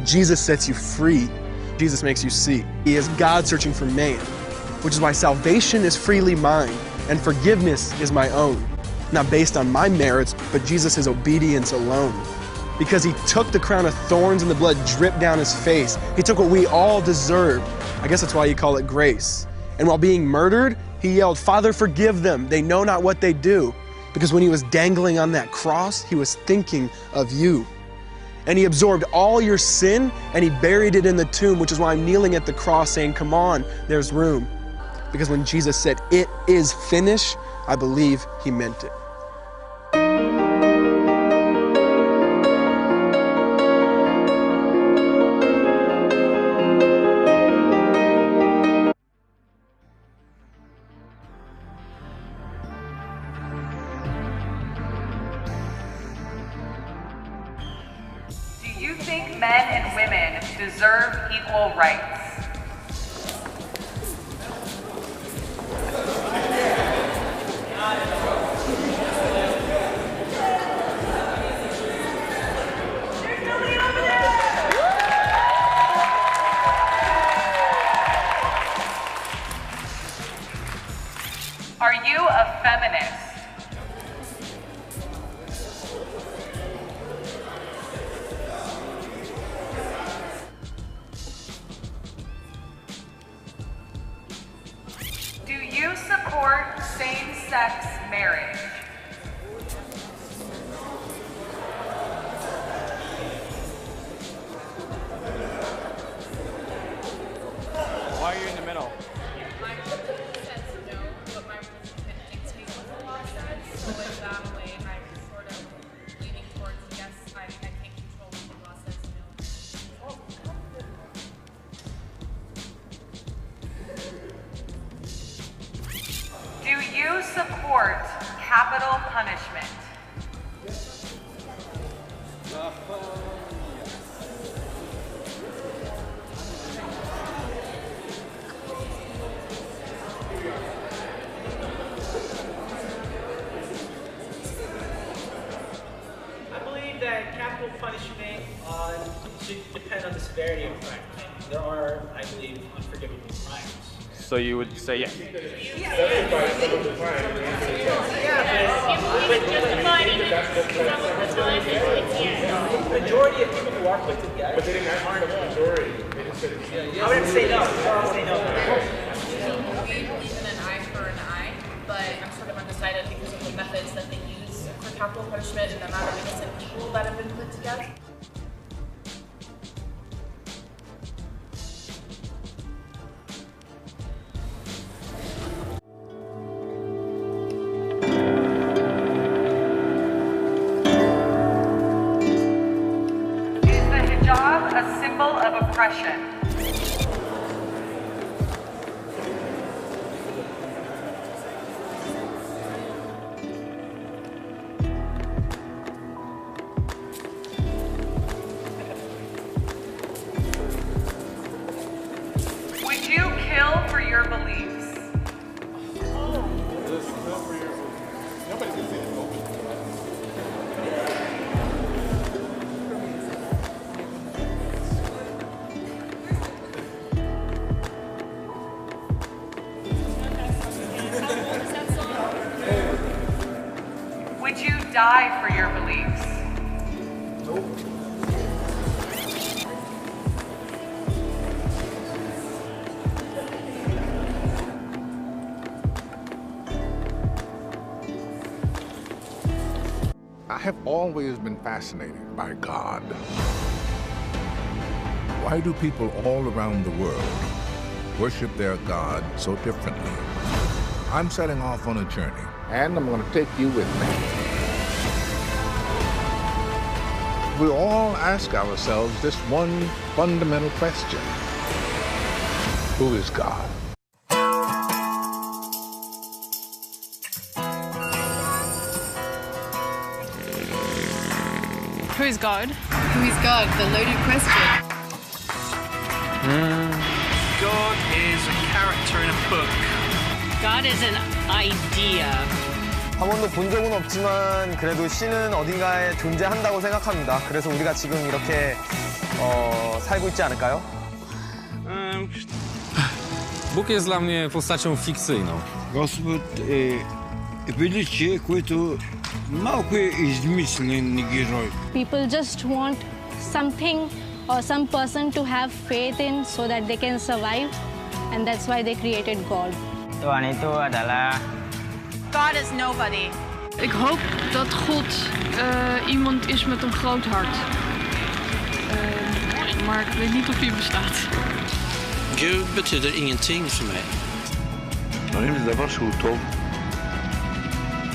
Jesus sets you free. Jesus makes you see. He is God searching for man, which is why salvation is freely mine and forgiveness is my own. Not based on my merits, but Jesus' obedience alone. Because he took the crown of thorns and the blood dripped down his face. He took what we all deserved. I guess that's why you call it grace. And while being murdered, he yelled, "Father, forgive them. They know not what they do." Because when he was dangling on that cross, he was thinking of you. And he absorbed all your sin and he buried it in the tomb, which is why I'm kneeling at the cross saying, come on, there's room. Because when Jesus said, "It is finished," I believe he meant it. Do you think men and women deserve equal rights? Are you a feminist? Do you support same-sex marriage? Why are you in the middle? My representative says no, but my representative dictates what the law says. So in that way, I'm sort of leaning towards yes, I can't control what the law says no. Do you support capital punishment? I believe that capital punishment should depend on the severity of crime. There are, I believe, unforgivable crimes. So you would say yes. The majority of people who are acquitted, yes. But they didn't ask for the majority. They just said yes. I would say no. I would say no. We believe in an eye for an eye, but I'm sort of undecided because of the methods that they use for capital punishment and the amount of innocent people that have been put to death. Is the hijab a symbol of oppression? Would you kill for your beliefs? Nobody's gonna say that openly. Would you die for your beliefs? I have always been fascinated by God. Why do people all around the world worship their God so differently? I'm setting off on a journey, and I'm going to take you with me. We all ask ourselves this one fundamental question: who is God? Who is God? Who is God? The loaded question. God is a character in a book. God is an idea. 한 번도 본 적은 없지만 그래도 신은 어딘가에 존재한다고 생각합니다. 그래서 우리가 지금 이렇게 살고 있지 않을까요? Bóg jest dla mnie postacią fikcyjną. Господ е величие, което малко е измислен герой. People just want something or some person to have faith in so that they can survive, and that's why they created God. Tuhan itu adalah God is nobody. Ik hoop dat God iemand is met een groot hart. Maar ik weet niet of hij bestaat. Gud betyder ingenting för mig. דברים זה דבר שהוא טוב,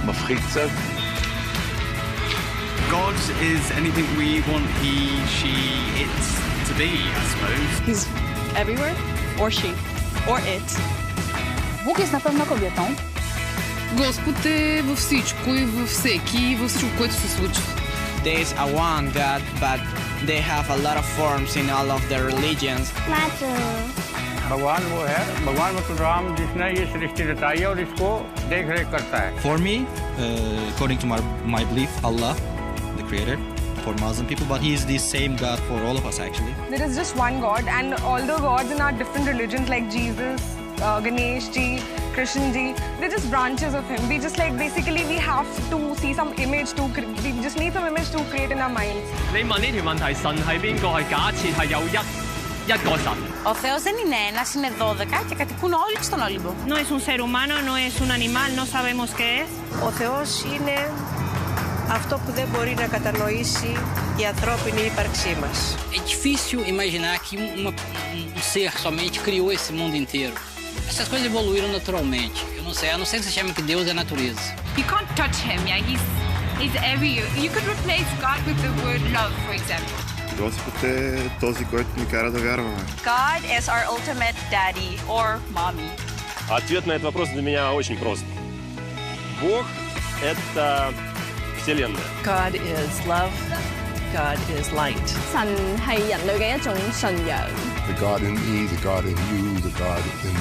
מפחיד קצת. God is anything we want he, she, it to be, I suppose. He's everywhere, or she, or it. Бог jest na pewno kobietą. Господ е във всичко и във всеки и във всичко, което се случва. There is a one God, but they have a lot of forms in all of their religions. भगवान वो है, भगवान मतलब राम जिसने ये सृष्टि रचाई है और इसको देख रेख करता है. For me, according to my belief, Allah, the creator, for Muslim people, but he is the same God for all of us actually. There is just one God, and all the gods in our different religions like Jesus, Ganesh ji, Krishna ji, they're just branches of him. We just like basically we have to see some image to, we just need some image to create in our minds. 你問呢條問題，神係邊個？係假設係有一個神。Ο Θεός δεν είναι ένας, είναι 12 και κατοικούν όλοι στον Όλυμπο. No es un ser humano, no es un animal, no sabemos qué es. Ο Θεός είναι αυτό που δεν μπορεί να κατανοήσει η ανθρώπινη ύπαρξή μας. É difícil imaginar que um ser somente criou esse mundo inteiro. Essas coisas evoluíram naturalmente. Eu não sei, a não ser que você chame que Deus é a natureza. You can't touch him, yeah, he's everywhere. You could replace God with the word love, for example. Господ е този, който ни кара да вярваме. God is our ultimate daddy or mommy. Ответ на этот вопрос для меня очень прост. Бог – это Вселенная. God is love. God is light. 神係人類嘅一種信仰。The God in me, the God in you, the God in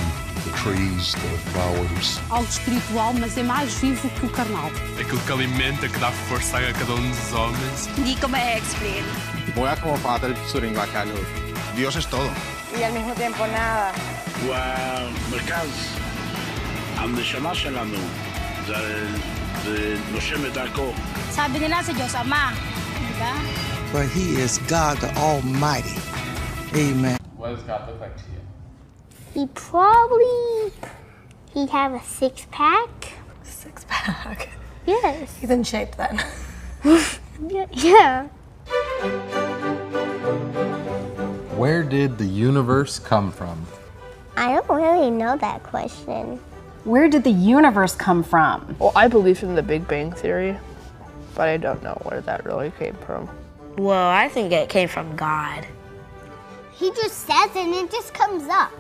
the trees, the flowers. Algo espiritual, mas é mais vivo que o carnal. Aquilo que alimenta, que dá força a cada dos homens. Hindi ko ma-explain. Voy a como padre suringuacano. Dios es todo. Y al mismo tiempo nada. והמרכז, הנשמה שלנו, זה נושם את דרכו. Sabi nila sa Diyos Ama, di ba? But he is God the Almighty. Amen. What does God look like to you? He'd have a six-pack. Six-pack? Yes. He's in shape then. Yeah. Where did the universe come from? I don't really know that question. Where did the universe come from? Well, I believe in the Big Bang Theory, but I don't know where that really came from. Well, I think it came from God. He just says it and it just comes up.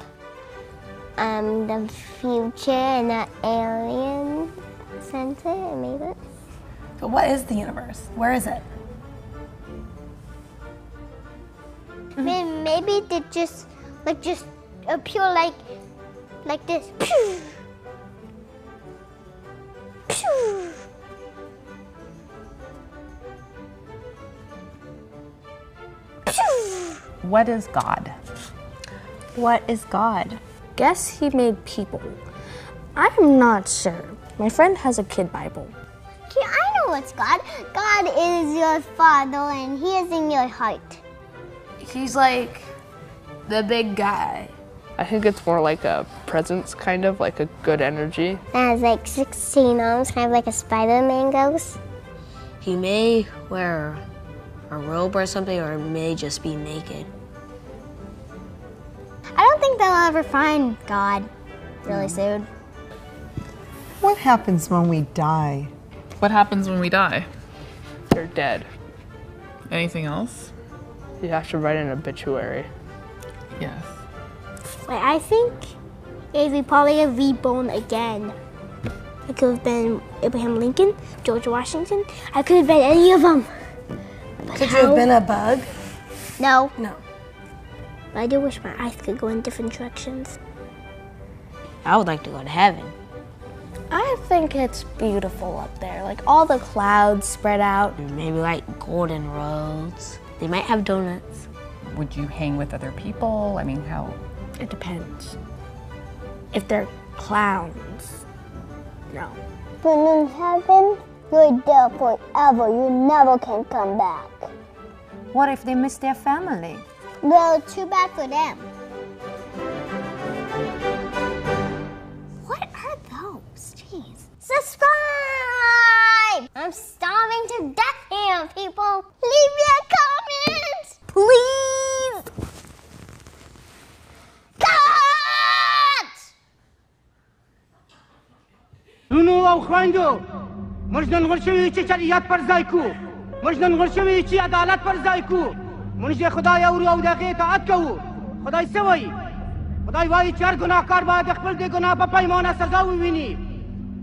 The future and the alien sent it and made it. But what is the universe? Where is it? Maybe they just appear like this. Pew! Pew! What is God? What is God? Guess he made people. I'm not sure. My friend has a kid Bible. Okay, I know what's God. God is your father and he is in your heart. He's like the big guy. I think it's more like a presence, kind of like a good energy. It has like 16 arms, kind of like a Spider-Man goes. He may wear a robe or something, or it may just be naked. I don't think they'll ever find God really soon. What happens when we die? What happens when we die? You're dead. Anything else? You have to write an obituary. Yes. Wait, I think we probably have reborn again. It could have been Abraham Lincoln, George Washington. I could have been any of them. But could you have been a bug? No. No. But I do wish my eyes could go in different directions. I would like to go to heaven. I think it's beautiful up there, like all the clouds spread out. Maybe like golden roads. They might have donuts. Would you hang with other people? I mean, how? It depends. If they're clowns, no. But in heaven, you're there forever. You never can come back. What if they miss their family? Well, too bad for them. What are those? Jeez. Subscribe! I'm starving to death here, people. Leave me a comment, please. Cut! Nunu au khwando. Mujdan gurshmi chi shariat par zaiku. Mujdan gurshmi chi adalat par zaiku. Munje khudaya uru au daqe taat kahu. Khudai se wahi. Khudai wahi char gunahkar baad khpal de gunah pa paimana saza wini.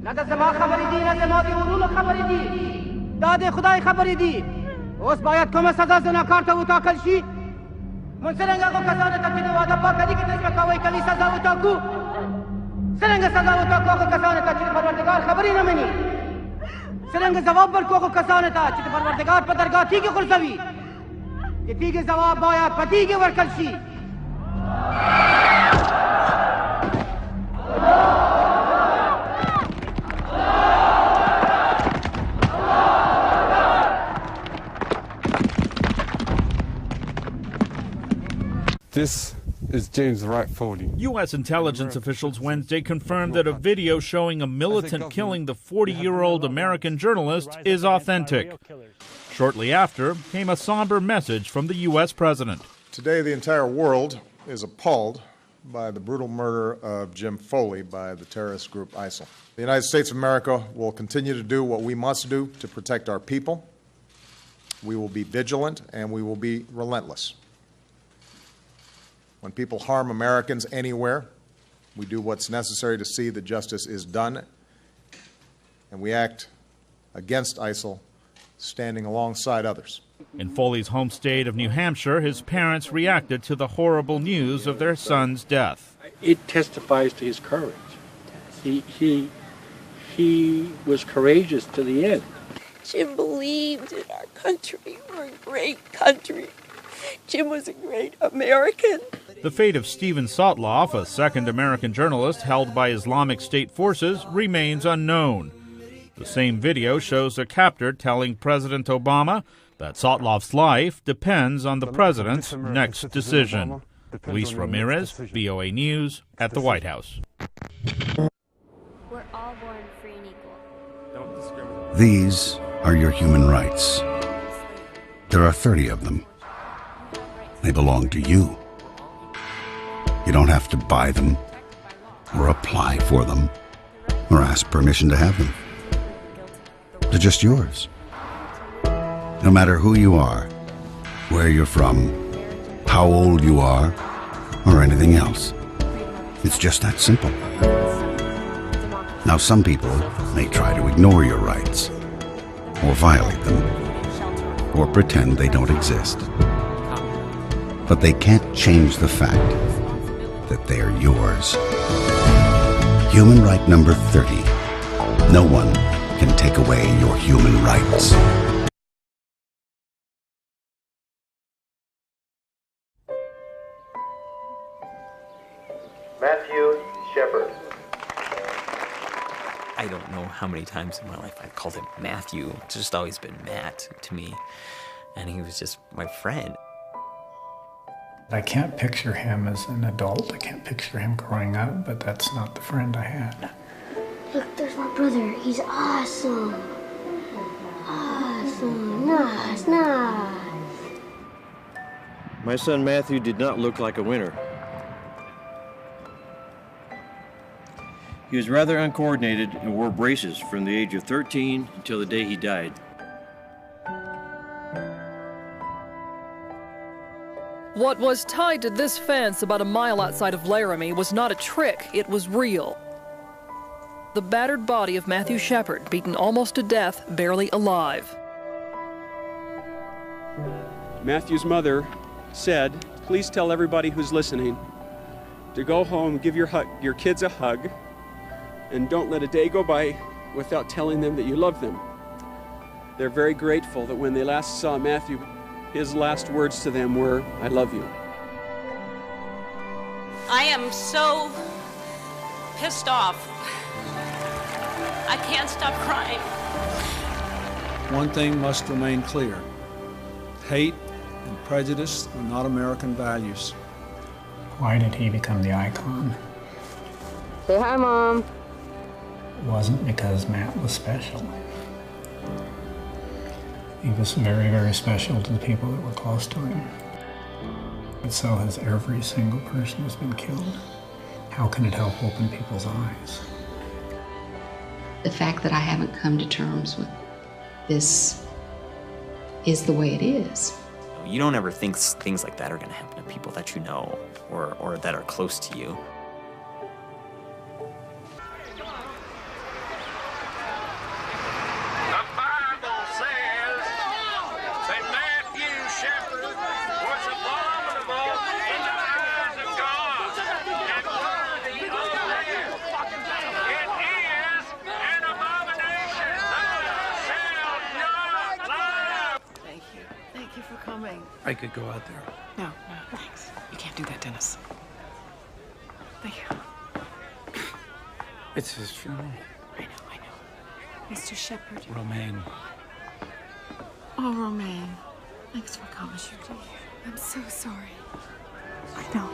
Lada zama khabari di, na zama di uru khabari di. Dade khudai khabari di. Os bayat kama saza gunahkar ta uta kalshi. Munseranga ko kazana ta chide wada pa kadi ke tasma kawai kali saza uta ku. Seranga saza uta ko kazana ta chide parwardigar khabari na mani. Seranga jawab bar ko kazana ta chide parwardigar padarga thi ke khulsavi. Ye thi ke jawab bayat pati ke war kalshi. This is James Wright Foley. U.S. intelligence officials Wednesday confirmed that a video showing a militant killing the 40-year-old American journalist is authentic. Shortly after came a somber message from the U.S. president. Today, the entire world is appalled by the brutal murder of Jim Foley by the terrorist group ISIL. The United States of America will continue to do what we must do to protect our people. We will be vigilant and we will be relentless. When people harm Americans anywhere, we do what's necessary to see that justice is done, and we act against ISIL, standing alongside others. In Foley's home state of New Hampshire, his parents reacted to the horrible news of their son's death. It testifies to his courage. He was courageous to the end. Jim believed in our country. We're a great country. Jim was a great American. The fate of Steven Sotloff, a second American journalist held by Islamic State forces, remains unknown. The same video shows a captor telling President Obama that Sotloff's life depends on the president's next decision. Luis Ramirez, VOA News, at the White House. We're all born free and equal. Don't discriminate. These are your human rights. There are 30 of them. They belong to you. You don't have to buy them, or apply for them, or ask permission to have them. They're just yours. No matter who you are, where you're from, how old you are, or anything else. It's just that simple. Now, some people may try to ignore your rights, or violate them, or pretend they don't exist. But they can't change the fact that they're yours. Human right number 30. No one can take away your human rights. Matthew Shepard. I don't know how many times in my life I've called him Matthew. It's just always been Matt to me. And he was just my friend. I can't picture him as an adult. I can't picture him growing up, but that's not the friend I had. Look, there's my brother. He's awesome. Awesome. Nice. My son Matthew did not look like a winner. He was rather uncoordinated and wore braces from the age of 13 until the day he died. What was tied to this fence about a mile outside of Laramie was not a trick, it was real. The battered body of Matthew Shepard, beaten almost to death, barely alive. Matthew's mother said, please tell everybody who's listening to go home, give your kids a hug, and don't let a day go by without telling them that you love them. They're very grateful that when they last saw Matthew his last words to them were, "I love you." I am so pissed off. I can't stop crying. One thing must remain clear. Hate and prejudice are not American values. Why did he become the icon? Say hi, Mom. It wasn't because Matt was special. He was very, very special to the people that were close to him. But so has every single person who's been killed. How can it help open people's eyes? The fact that I haven't come to terms with this is the way it is. You don't ever think things like that are going to happen to people that you know or that are close to you. I could go out there. No, no, thanks. You can't do that, Dennis. Thank you. It's his funeral. I know. Mr. Shepard. Romaine. Oh, Romaine. Thanks for coming. I'm so sorry. I know.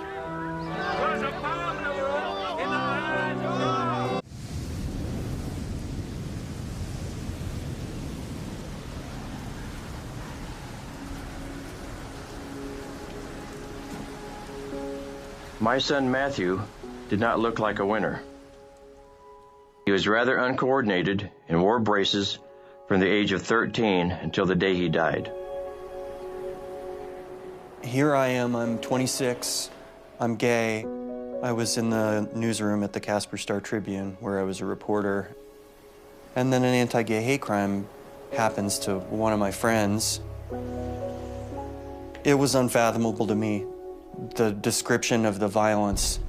My son Matthew did not look like a winner. He was rather uncoordinated and wore braces from the age of 13 until the day he died. Here I am, I'm 26, I'm gay. I was in the newsroom at the Casper Star-Tribune where I was a reporter. And then an anti-gay hate crime happens to one of my friends. It was unfathomable to me, the description of the violence.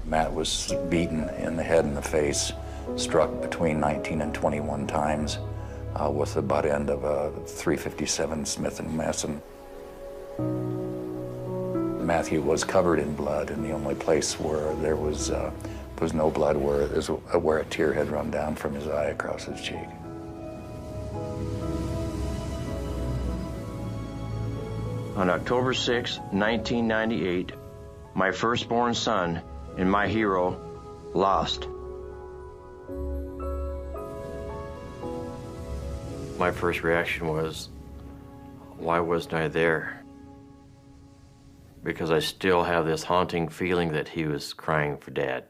Matt was beaten in the head and the face, struck between 19 and 21 times with the butt end of a .357 Smith & Wesson. Matthew was covered in blood, and the only place where there was no blood where a tear had run down from his eye across his cheek. On October 6, 1998, my firstborn son and my hero lost. My first reaction was, why wasn't I there? Because I still have this haunting feeling that he was crying for Dad.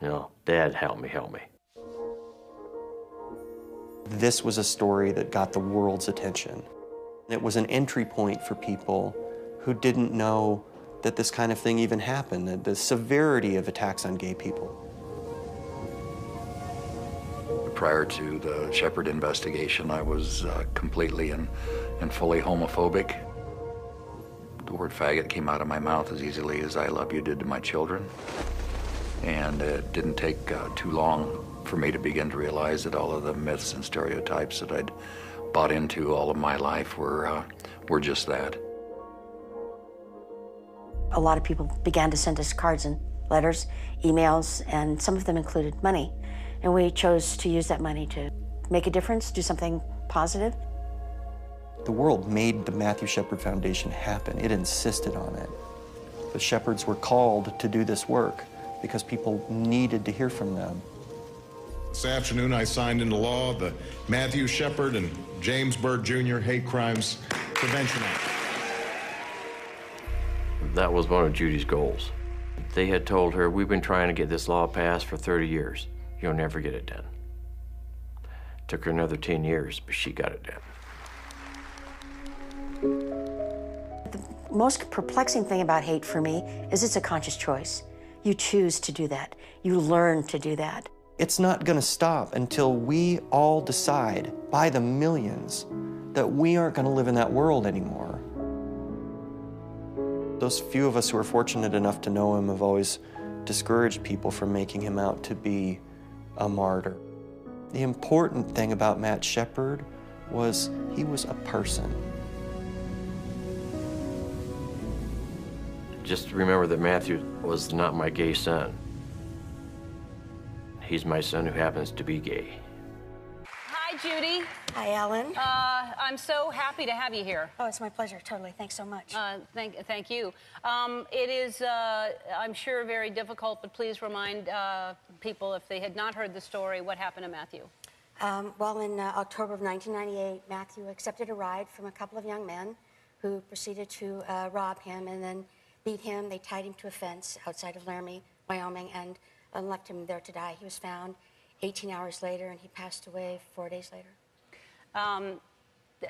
You know, Dad, help me, help me. This was a story that got the world's attention. It was an entry point for people who didn't know that this kind of thing even happened, the severity of attacks on gay people. Prior to the Shepard investigation, I was completely and fully homophobic. The word faggot came out of my mouth as easily as I love you did to my children. And it didn't take too long for me to begin to realize that all of the myths and stereotypes that I'd bought into all of my life were just that. A lot of people began to send us cards and letters, emails, and some of them included money. And we chose to use that money to make a difference, do something positive. The world made the Matthew Shepard Foundation happen. It insisted on it. The Shepards were called to do this work because people needed to hear from them. This afternoon, I signed into law the Matthew Shepard and James Byrd Jr. Hate Crimes Prevention Act. That was one of Judy's goals. They had told her, we've been trying to get this law passed for 30 years. You'll never get it done. Took her another 10 years, but she got it done. The most perplexing thing about hate for me is it's a conscious choice. You choose to do that. You learn to do that. It's not going to stop until we all decide, by the millions, that we aren't going to live in that world anymore. Those few of us who are fortunate enough to know him have always discouraged people from making him out to be a martyr. The important thing about Matt Shepard was he was a person. Just remember that Matthew was not my gay son. He's my son who happens to be gay. Hi, Judy. Hi, Ellen. I'm so happy to have you here. Oh, it's my pleasure. Totally. Thanks so much. Thank you. It is, I'm sure, very difficult, but please remind people, if they had not heard the story, what happened to Matthew. Well, in October of 1998, Matthew accepted a ride from a couple of young men who proceeded to rob him and then beat him. They tied him to a fence outside of Laramie, Wyoming, and left him there to die. He was found 18 hours later, and he passed away 4 days later.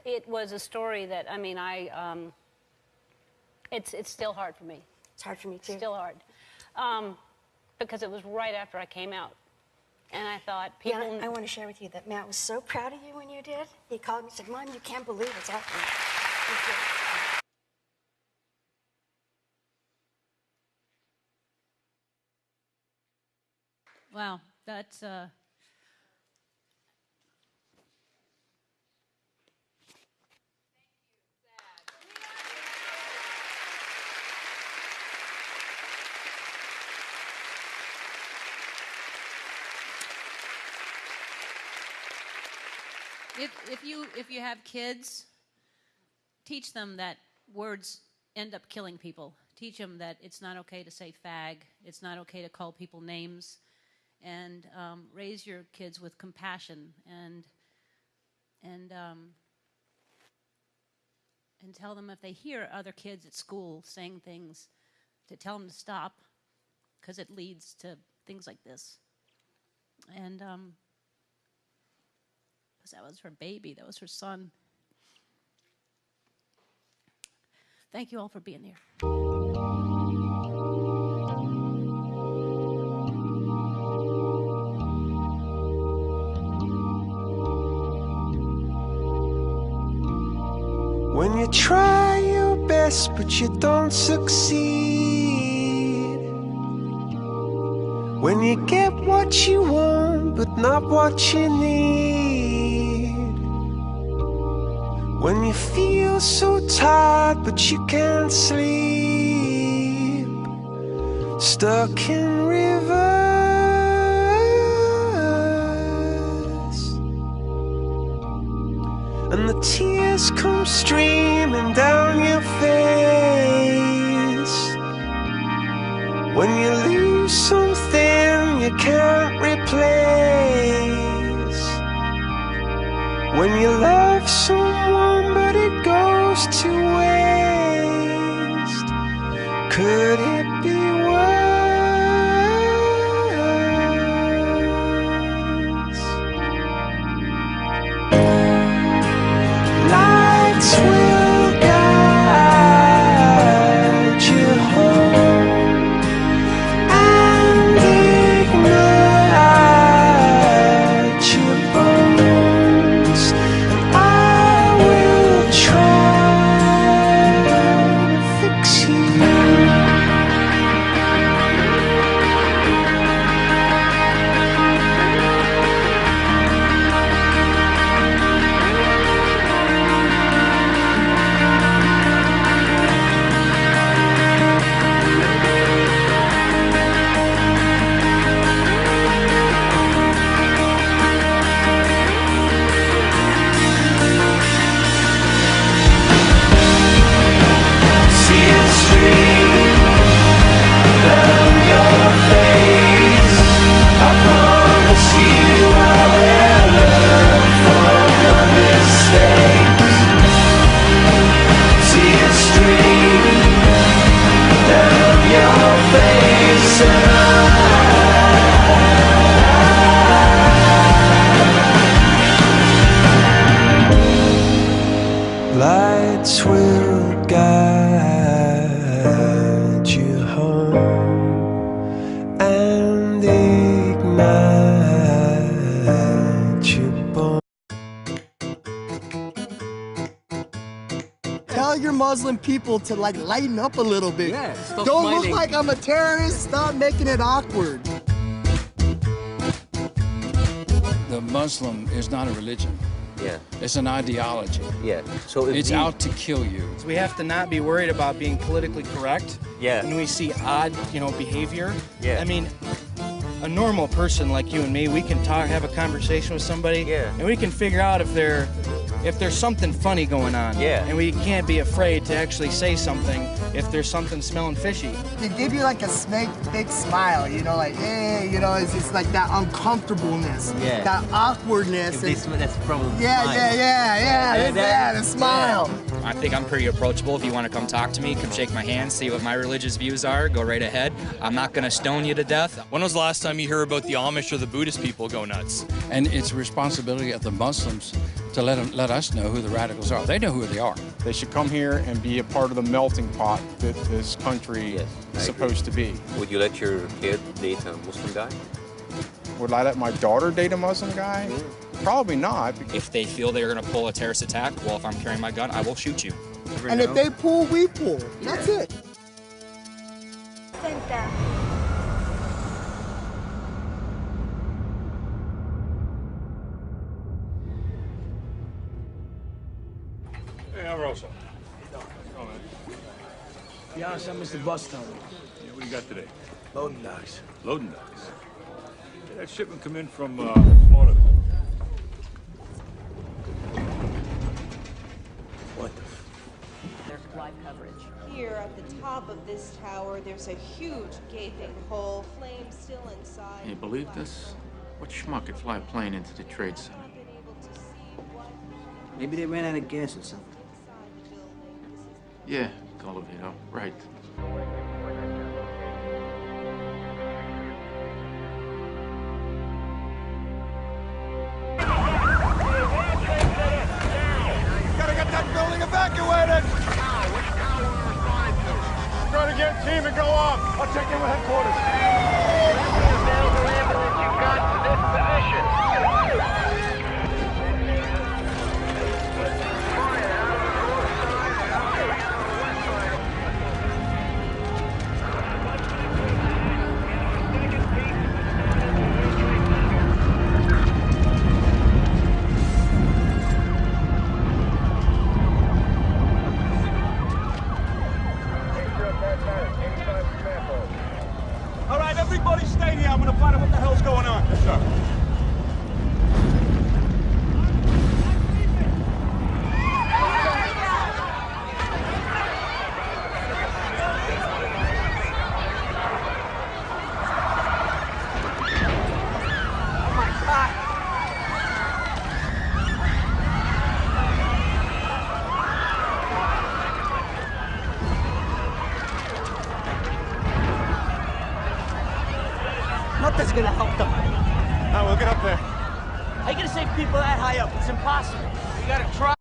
It was a story that, I mean, it's still hard for me. It's hard for me, too. Still hard. Because it was right after I came out. And I thought, people... Yeah, I want to share with you that Matt was so proud of you when you did. He called me and said, Mom, you can't believe what's happening. Wow, that's... If you have kids, teach them that words end up killing people. Teach them that it's not okay to say fag. It's not okay to call people names. And raise your kids with compassion and tell them if they hear other kids at school saying things, to tell them to stop, because it leads to things like this. And because that was her baby, that was her son. Thank you all for being here. When you try your best but you don't succeed, when you get what you want but not what you need, when you feel so tired but you can't sleep, stuck in reverse, and the tears come streaming down your face, when you lose something you can't replace, when you love someone but it goes to waste, could it be worse? Lights will guide you home and ignite your bones, and I will try to fix you. See a stream down your face, I promise you I'll learn from your mistakes. See a stream down your face, and lights will guide you home and ignite your bones. Tell your Muslim people to like lighten up a little bit. Yeah, stop Don't smiling. look like I'm a terrorist. Stop making it awkward. The Muslim is not a religion. Yeah. It's an ideology. Yeah. So if it's these- out to kill you. So we have to not be worried about being politically correct. Yeah. When we see odd, behavior. Yeah. I mean, a normal person like you and me, we can have a conversation with somebody. Yeah. And we can figure out if there's something funny going on. Yeah. And we can't be afraid to actually say something if there's something smelling fishy. They give you like a big smile, like, hey, it's like that uncomfortableness, Yeah. that awkwardness. That's probably The smile. I think I'm pretty approachable. If you want to come talk to me, come shake my hand, see what my religious views are, go right ahead. I'm not going to stone you to death. When was the last time you heard about the Amish or the Buddhist people go nuts? And it's the responsibility of the Muslims to let us know who the radicals are. They know who they are. They should come here and be a part of the melting pot that this country is supposed to be. Would you let your kid date a Muslim guy? Would I let my daughter date a Muslim guy? Probably not. If they feel they're going to pull a terrorist attack, well, if I'm carrying my gun, I will shoot you. And if they pull, we pull. That's it. Hey, I'm Rosa. Yes, I'm Mr. Boston. Yeah, what do you got today? Loading docks. Loading docks. Hey, that shipment come in from Florida. What the There's live coverage. Here at the top of this tower, there's a huge gaping hole, flames still inside. Can you believe this? What schmuck could fly a plane into the Trade Center? Maybe they ran out of gas or something. Yeah, Golovito, right. Gotta get that building evacuated! Try to get team and go up. I'll check in with headquarters. You've got to this position. All right, everybody stay here. I'm gonna find out what the hell's going on. Yes, sir. Nothing's gonna help them. Now we'll get up there. How you gonna save people that high up? It's impossible. You gotta try.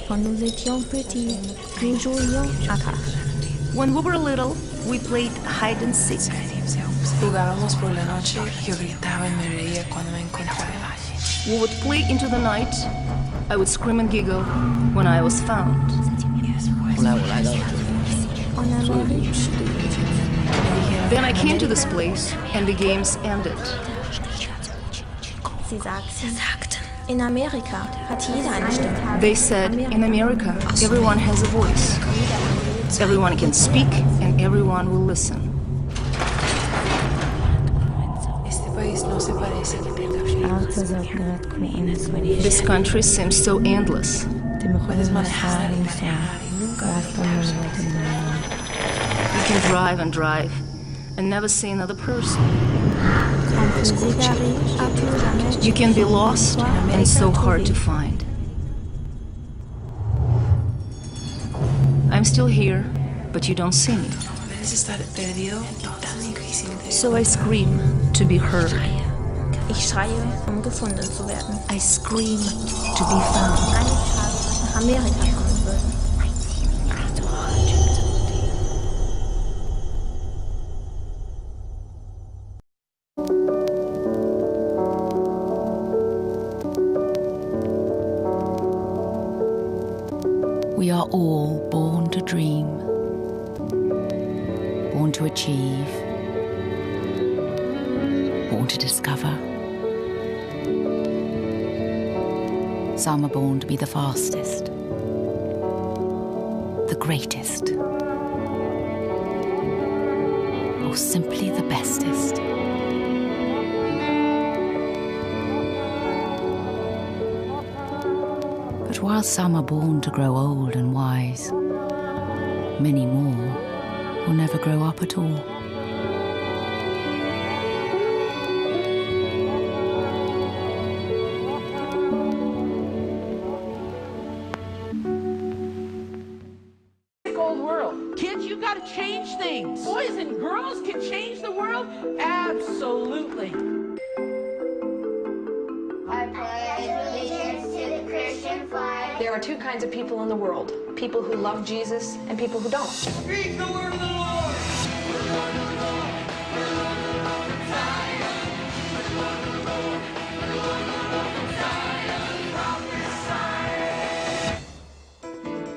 Quand nous étions petits, nous jouions à cartes. When we were little, we played hide and seek. Jugábamos por la noche y yo gritaba y me reía cuando me encontraba. We would play into the night. I would scream and giggle when I was found. Then I came to this place and the games ended. Sie sagten, in Amerika hat jeder eine Stimme. They said, in America, everyone has a voice. Everyone can speak and everyone will listen. Este país no se parece que tenga This country seems so endless. Puedes manejar y manejar y nunca You can drive and drive and never see another person. You can be lost and so hard to find. I'm still here, but you don't see me. Puedes estar perdido y tan difícil de... So I scream to be heard. Ich schreie, gefunden zu werden. I scream to be found. Eines Tages nach Amerika kommen würden. We are all born to dream, born to achieve, born to discover. Some are born to be the fastest, the greatest, or simply the bestest. But while some are born to grow old and wise, many more will never grow up at all. Old world. Kids, you gotta change things. Boys and girls can change the world? Absolutely. I pledge allegiance to the Christian flag. There are two kinds of people in the world. People who love Jesus and people who don't. Speak the word of the Lord!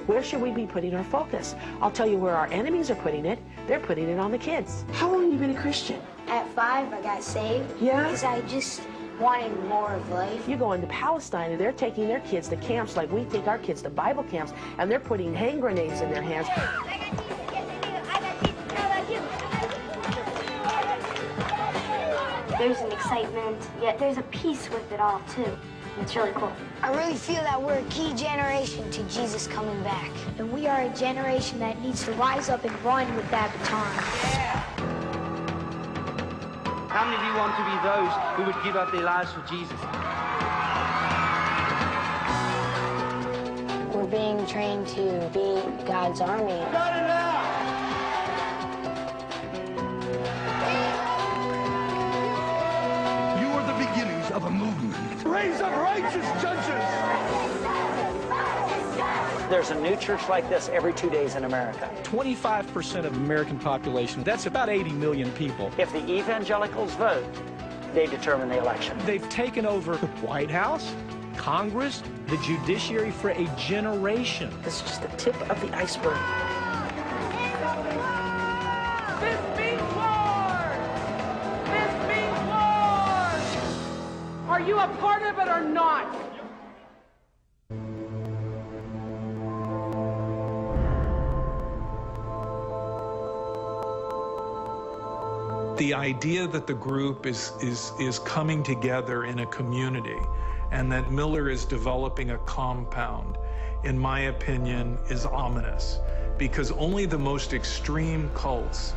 Where should we be putting our focus? I'll tell you where our enemies are putting it. They're putting it on the kids. How long have you been a Christian? At 5, I got saved. Yeah? Because I just wanted more of life. You go into Palestine and they're taking their kids to camps like we take our kids to Bible camps, and they're putting hand grenades in their hands. There's an excitement, yet there's a peace with it all, too. It's really cool. I really feel that we're a key generation to Jesus coming back. And we are a generation that needs to rise up and run with that baton. Yeah. How many of you want to be those who would give up their lives for Jesus? We're being trained to be God's army. Not enough! You are the beginnings of a movement. Raise up righteous judges! There's a new church like this every 2 days in America. 25% of the American population, that's about 80 million people. If the evangelicals vote, they determine the election. They've taken over the White House, Congress, the judiciary for a generation. This is just the tip of the iceberg. This means war! This means war! Are you a part of it or not? The idea that the group is coming together in a community and that Miller is developing a compound, in my opinion, is ominous, because only the most extreme cults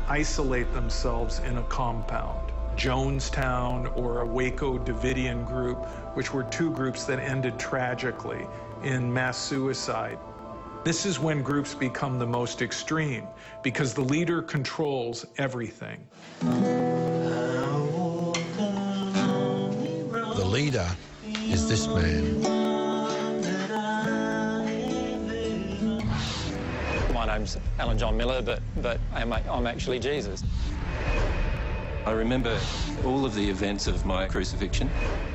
isolate themselves in a compound. Jonestown or a Waco Davidian group, which were two groups that ended tragically in mass suicide. This is when groups become the most extreme, because the leader controls everything. The leader is this man. My name's Alan John Miller, but I'm actually Jesus. I remember all of the events of my crucifixion.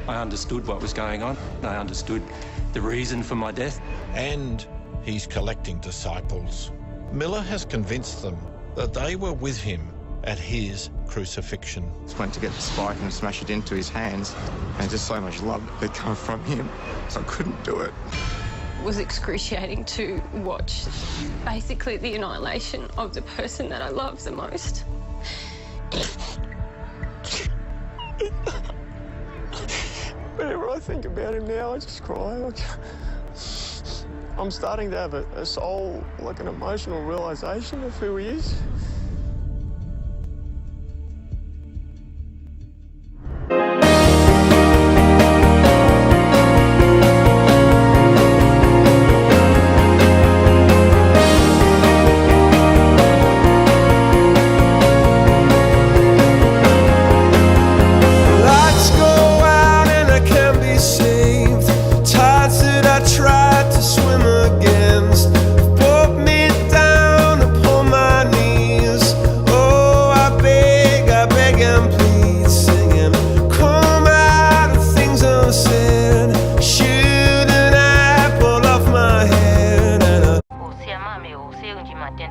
I understood what was going on. I understood the reason for my death. And he's collecting disciples. Miller has convinced them that they were with him at his crucifixion. Just went to get the spike and smash it into his hands, and just so much love had come from him, so I couldn't do it. It was excruciating to watch basically the annihilation of the person that I love the most. Whenever I think about him now, I just cry. I'm starting to have a soul, like an emotional realization of who he is. Swim against, put me down upon my knees.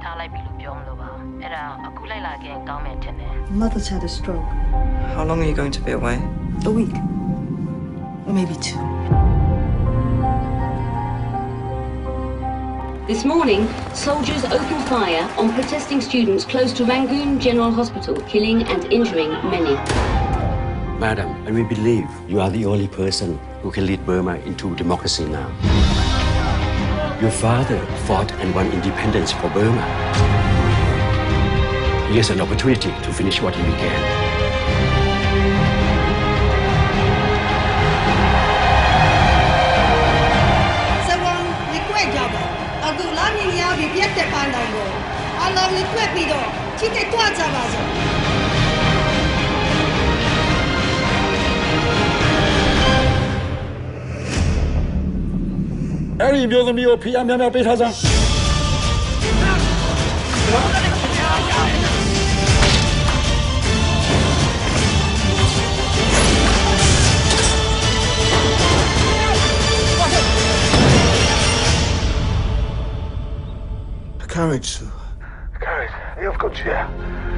ထားလိုက်ပြီလို့ပြောမလို့ပါအဲ့ဒါအခုလိုက်လာခင်ကောင်းမယ်ထင်တယ် Mother's had a stroke. How long are you going to be away? A week. Maybe 2. This morning, soldiers opened fire on protesting students close to Rangoon General Hospital, killing and injuring many. Madam, and we believe you are the only person who can lead Burma into democracy now. Your father fought and won independence for Burma. He has an opportunity to finish what he began. Courage, Sue. Courage, you've got you.